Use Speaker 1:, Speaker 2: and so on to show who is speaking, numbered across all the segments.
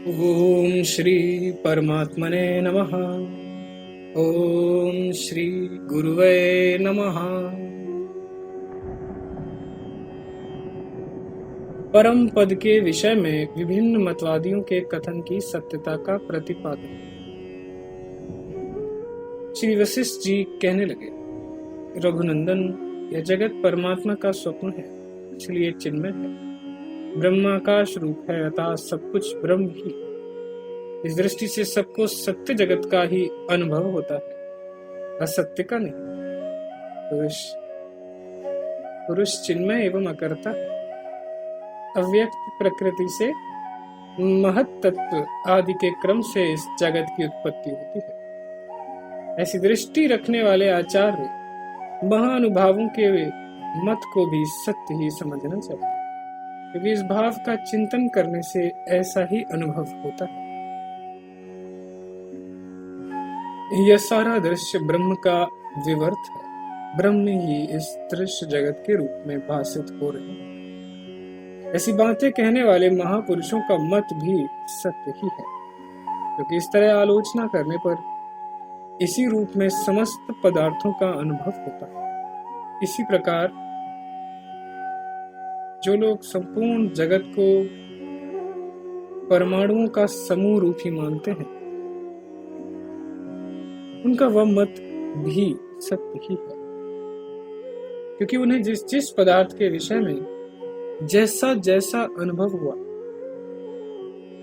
Speaker 1: ओम श्री परमात्मने नमः। ओम श्री गुरुवे नमः। परम पद के विषय में विभिन्न मतवादियों के कथन की सत्यता का प्रतिपादन। श्री वशिष्ठ जी कहने लगे, रघुनंदन, यह जगत परमात्मा का स्वप्न है, इसलिए चिन्मय है। ब्रह्माकाश रूप है, अतः सब कुछ ब्रह्म ही। इस दृष्टि से सबको सत्य जगत का ही अनुभव होता है, असत्य का नहीं। पुरुष चिन्मय एवं अकर्ता है। अव्यक्त प्रकृति से महत तत्व आदि के क्रम से इस जगत की उत्पत्ति होती है। ऐसी दृष्टि रखने वाले आचार्य महानुभावों के मत को भी सत्य ही समझना चाहिए, क्योंकि इस भाव का चिंतन करने से ऐसा ही अनुभव होता है। यह सारा दृश्य ब्रह्म का विवर्त है। ब्रह्म ही इस दृश्य जगत के रूप में भासित हो रहे हैं। ऐसी बातें कहने वाले महापुरुषों का मत भी सत्य ही है, क्योंकि इस तरह आलोचना करने पर इसी रूप में समस्त पदार्थों का अनुभव होता है। इसी प्रकार जो लोग संपूर्ण जगत को परमाणुओं का समूह रूप ही मानते हैं, उनका वह मत भी सत्य ही है, क्योंकि उन्हें जिस जिस पदार्थ के विषय में जैसा जैसा अनुभव हुआ,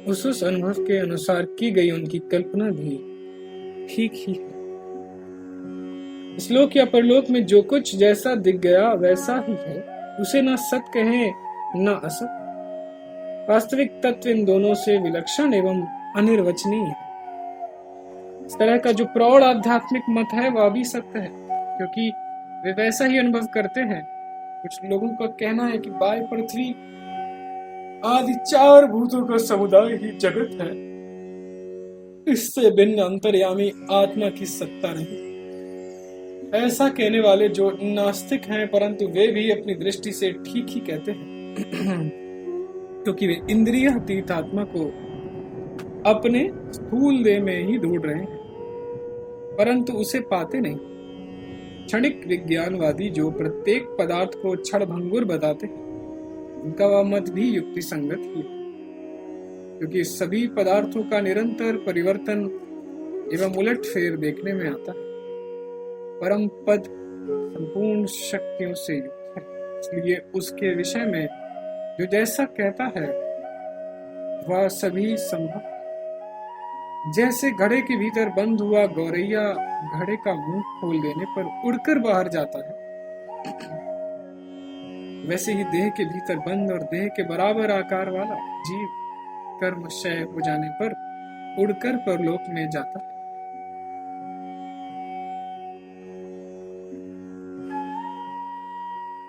Speaker 1: उस अनुभव के अनुसार की गई उनकी कल्पना भी ठीक ही है। इस लोक या परलोक में जो कुछ जैसा दिख गया वैसा ही है, उसे ना सत कहें ना असत। वास्तविक तत्व इन दोनों से विलक्षण एवं अनिर्वचनीय है। इस तरह का जो प्रौढ़ आध्यात्मिक मत है वह भी सत्य है, क्योंकि वे वैसा ही अनुभव करते हैं। कुछ लोगों का कहना है कि बाह्य पृथ्वी आदि चार भूतों का समुदाय ही जगत है, इससे भिन्न अंतर्यामी आत्मा की सत्ता नहीं। ऐसा कहने वाले जो नास्तिक हैं, परंतु वे भी अपनी दृष्टि से ठीक ही कहते हैं, क्योंकि वे इंद्रिय अतीत आत्मा को अपने स्थूल देह में ही ढूंढ रहे हैं, परंतु उसे पाते नहीं। क्षणिक विज्ञानवादी जो प्रत्येक पदार्थ को क्षणभंगुर बताते हैं, उनका वह मत भी युक्ति संगत ही है, क्योंकि सभी पदार्थों का निरंतर परिवर्तन एवं उलट फेर देखने में आता है। परम पद संपूर्ण शक्तियों से युक्त है, इसलिए उसके विषय में जो जैसा कहता है वह सभी संभव। जैसे घड़े के भीतर बंद हुआ गौरैया घड़े का मुंह खोल देने पर उड़कर बाहर जाता है, वैसे ही देह के भीतर बंद और देह के बराबर आकार वाला जीव कर्मक्षय हो जाने पर उड़कर परलोक में जाता है।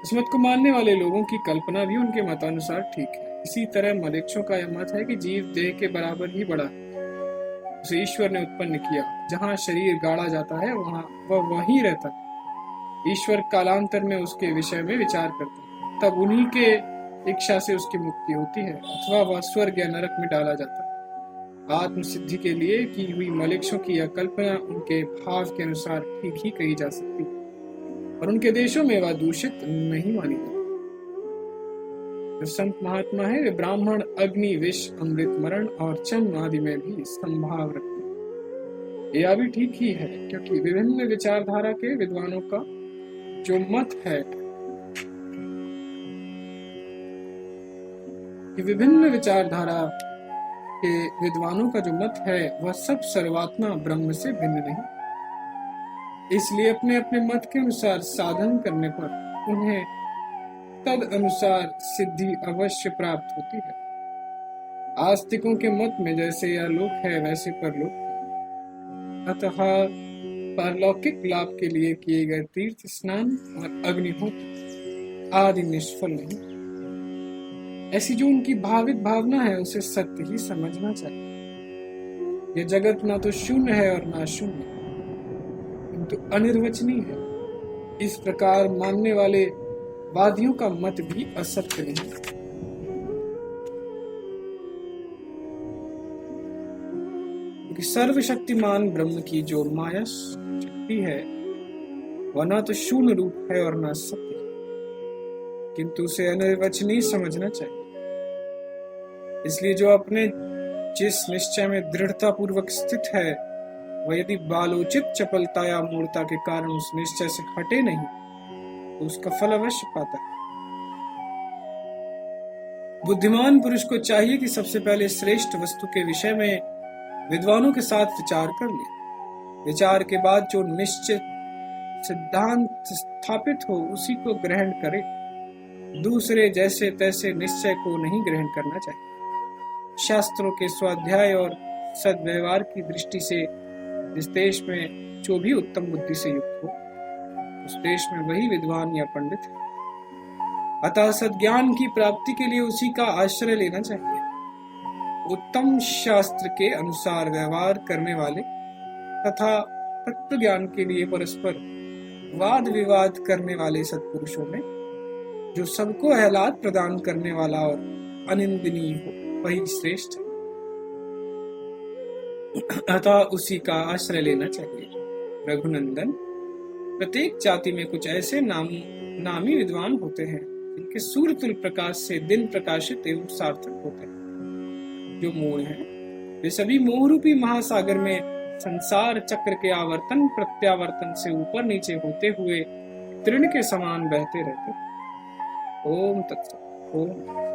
Speaker 1: इस मत को मानने वाले लोगों की कल्पना भी उनके मतानुसार ठीक है। इसी तरह मलेच्छों का यह मत है कि जीव देह के बराबर ही बड़ा है, उसे ईश्वर ने उत्पन्न किया। जहां शरीर गाड़ा जाता है वहां वह वहीं रहता है। ईश्वर कालांतर में उसके विषय में विचार करता है, तब उन्हीं के इच्छा से उसकी मुक्ति होती है, अथवा वह स्वर्ग या नरक में डाला जाता है। आत्म सिद्धि के लिए की हुई मलेच्छों की यह कल्पना उनके भाव के अनुसार ठीक ही कही जा सकती है, और उनके देशों में वह दूषित नहीं मानी जाती। जो संत महात्मा है वे ब्राह्मण अग्नि विष अमृत मरण और चन्न आदि में भी संभाव रखते हैं। यह भी ठीक ही है, क्योंकि विभिन्न विचारधारा के विद्वानों का जो मत है कि विभिन्न विचारधारा के विद्वानों का जो मत है वह सब सर्वात्मा ब्रह्म से भिन्न नहीं। इसलिए अपने अपने मत के अनुसार साधन करने पर उन्हें तद अनुसार सिद्धि अवश्य प्राप्त होती है। आस्तिकों के मत में जैसे यह लोक है वैसे परलोक है, अतः परलौकिक लाभ के लिए किए गए तीर्थ स्नान और अग्निहोत्र आदि निष्फल नहीं। ऐसी जो उनकी भावित भावना है उसे सत्य ही समझना चाहिए। यह जगत ना तो शून्य है और ना शून्य, किंतु अनिर्वचनीय है। इस प्रकार मानने वाले वादियों का मत भी असत्य नहीं। क्योंकि सर्वशक्तिमान ब्रह्म की जो माया शक्ति है वह न तो शून्य रूप है और न सत्य, किंतु उसे अनिर्वचनीय समझना चाहिए। इसलिए जो अपने जिस निश्चय में दृढ़ता पूर्वक स्थित है वह यदि बालोचित चपलता या मूर्ता के कारण उस निश्चय से हटे नहीं तो उसका फल अवश्य पाता है। बुद्धिमान पुरुष को चाहिए कि सबसे पहले श्रेष्ठ वस्तु के विषय में विद्वानों के साथ विचार कर ले। विचार के बाद जो निश्चित सिद्धांत स्थापित हो उसी को ग्रहण करे। दूसरे जैसे तैसे निश्चय को नहीं ग्रहण करना चाहिए। शास्त्रों के स्वाध्याय और सद्व्यवहार की दृष्टि से जिस देश में जो भी उत्तम बुद्धि से युक्त हो उस देश में वही विद्वान या पंडित है। अतः सद्ज्ञान की प्राप्ति के लिए उसी का आश्रय लेना चाहिए। उत्तम शास्त्र के अनुसार व्यवहार करने वाले तथा तत्व ज्ञान के लिए परस्पर वाद विवाद करने वाले सत्पुरुषों में जो सबको आह्लाद प्रदान करने वाला और अनिंदनीय हो वही श्रेष्ठ है। अतः उसी का आश्रय लेना चाहिए। रघुनंदन, प्रत्येक जाति में कुछ ऐसे नामी विद्वान होते हैं जिनके सूर्य तुल्य प्रकाश से दिन प्रकाशित एवं सार्थक होते हैं। जो मूढ़ हैं वे सभी मोह रूपी महासागर में संसार चक्र के आवर्तन प्रत्यावर्तन से ऊपर नीचे होते हुए तृण के समान बहते रहते। ओम तत्सत। ओम।